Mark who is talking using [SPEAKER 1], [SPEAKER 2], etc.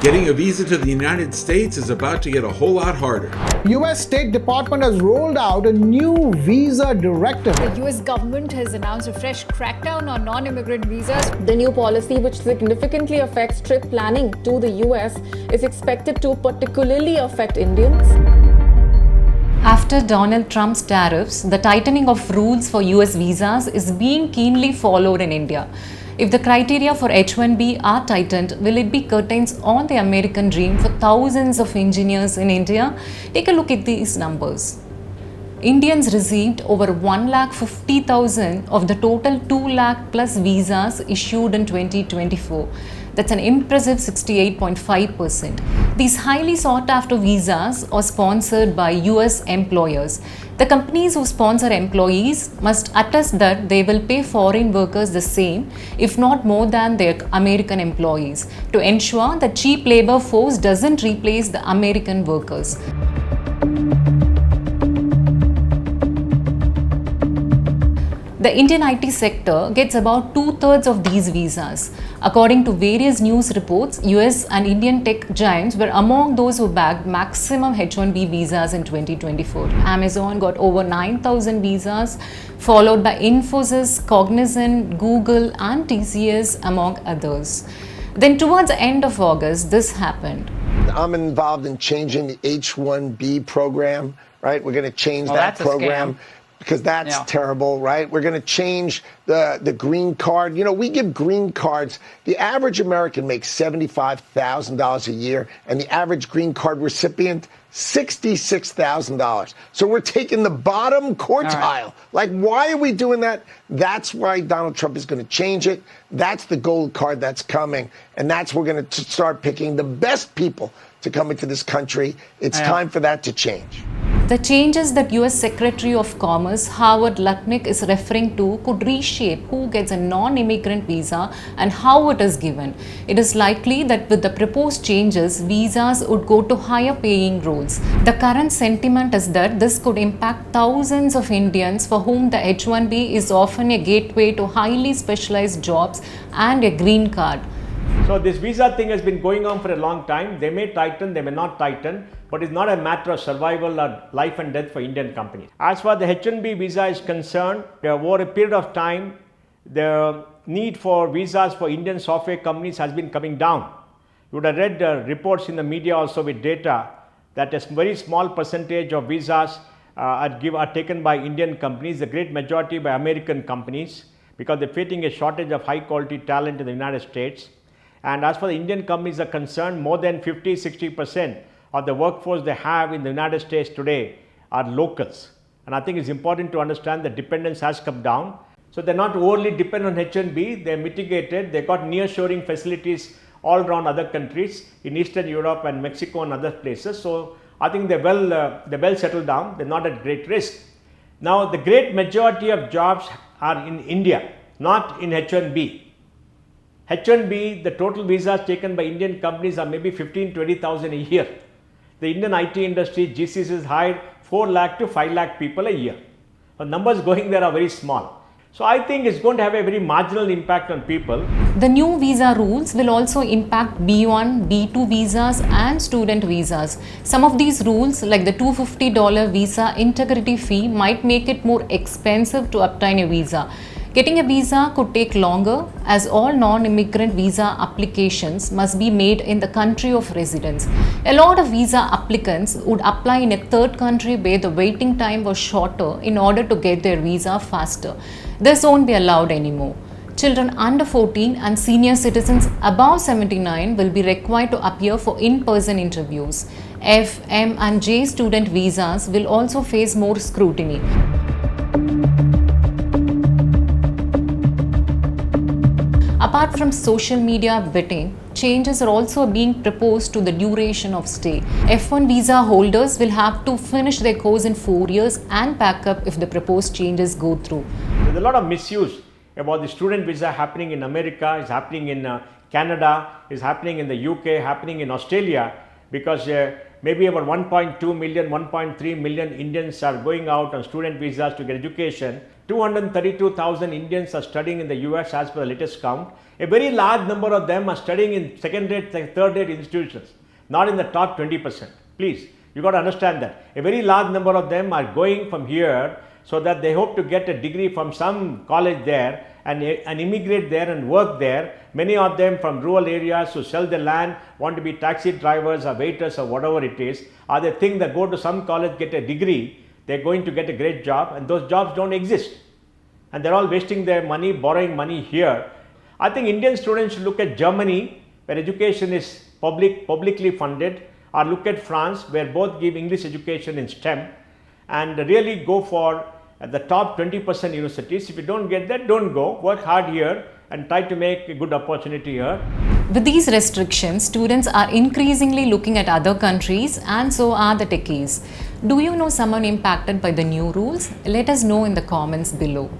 [SPEAKER 1] Getting a visa to the United States is about to get a whole lot harder.
[SPEAKER 2] US State Department has rolled out a new visa directive.
[SPEAKER 3] The US government has announced a fresh crackdown on non-immigrant visas.
[SPEAKER 4] The new policy, which significantly affects trip planning to the US, is expected to particularly affect Indians.
[SPEAKER 5] After Donald Trump's tariffs, the tightening of rules for US visas is being keenly followed in India. If the criteria for H1B are tightened, will it be curtains on the American dream for thousands of engineers in India? Take a look at these numbers. Indians received over 1,50,000 of the total 2 lakh plus visas issued in 2024. That's an impressive 68.5%. These highly sought after visas are sponsored by US employers. The companies who sponsor employees must attest that they will pay foreign workers the same, if not more than their American employees, to ensure that cheap labor force doesn't replace the American workers. The Indian IT sector gets about 2/3 of these visas. According to various news reports, US and Indian tech giants were among those who bagged maximum H1B visas in 2024. Amazon got over 9,000 visas, followed by Infosys, Cognizant, Google, and TCS, among others. Then towards the end of August, this happened.
[SPEAKER 6] I'm involved in changing the H1B program, right? We're going to change that program. Because that's terrible, right? We're going to change the green card. You know, we give green cards. The average American makes $75,000 a year, and the average green card recipient, $66,000. So we're taking the bottom quartile. Like, why are we doing that? That's why Donald Trump is going to change it. That's the gold card that's coming. And that's we're going to start picking the best people to come into this country. It's time for that to change.
[SPEAKER 5] The changes that US Secretary of Commerce Howard Lutnick is referring to could reshape who gets a non-immigrant visa and how it is given. It is likely that with the proposed changes, visas would go to higher paying roles. The current sentiment is that this could impact thousands of Indians for whom the H1B is often a gateway to highly specialized jobs and a green card.
[SPEAKER 7] So this visa thing has been going on for a long time. They may tighten, they may not tighten, but it's not a matter of survival or life and death for Indian companies. As far as the H1B visa is concerned, over a period of time, the need for visas for Indian software companies has been coming down. You would have read reports in the media also with data that a very small percentage of visas are taken by Indian companies, the great majority by American companies, because they're facing a shortage of high quality talent in the United States. And as far as the Indian companies are concerned, more than 50-60% of the workforce they have in the United States today are locals. And I think it's important to understand that dependence has come down. So they're not overly dependent on H1B, they're mitigated, they've got nearshoring facilities all around other countries in Eastern Europe and Mexico and other places. So I think they're well settled down, they're not at great risk. Now the great majority of jobs are in India, not in H1B. H1B, the total visas taken by Indian companies are maybe 15,000-20,000 a year. The Indian IT industry, GCC, has hired 4 lakh to 5 lakh people a year. The numbers going there are very small. So I think it's going to have a very marginal impact on people.
[SPEAKER 5] The new visa rules will also impact B1, B2 visas and student visas. Some of these rules, like the $250 visa integrity fee, might make it more expensive to obtain a visa. Getting a visa could take longer, as all non-immigrant visa applications must be made in the country of residence. A lot of visa applicants would apply in a third country where the waiting time was shorter in order to get their visa faster. This won't be allowed anymore. Children under 14 and senior citizens above 79 will be required to appear for in-person interviews. F, M and J student visas will also face more scrutiny. Apart from social media vetting, changes are also being proposed to the duration of stay. F1 visa holders will have to finish their course in 4 years and pack up if the proposed changes go through.
[SPEAKER 7] There's a lot of misuse about the student visa happening in America, it's happening in Canada, it's happening in the UK, happening in Australia, because maybe about 1.2 million, 1.3 million Indians are going out on student visas to get education. 232,000 Indians are studying in the US as per the latest count. A very large number of them are studying in second-rate, third-rate institutions, not in the top 20%. Please, you got to understand that. A very large number of them are going from here so that they hope to get a degree from some college there and immigrate there and work there. Many of them from rural areas who sell the land, want to be taxi drivers or waiters or whatever it is, or they think that go to some college, get a degree, they're going to get a great job, and those jobs don't exist. And they're all wasting their money, borrowing money here. I think Indian students should look at Germany, where education is publicly funded, or look at France, where both give English education in STEM, and really go for the top 20% universities. If you don't get that, don't go. Work hard here and try to make a good opportunity here.
[SPEAKER 5] With these restrictions, students are increasingly looking at other countries, and so are the techies. Do you know someone impacted by the new rules? Let us know in the comments below.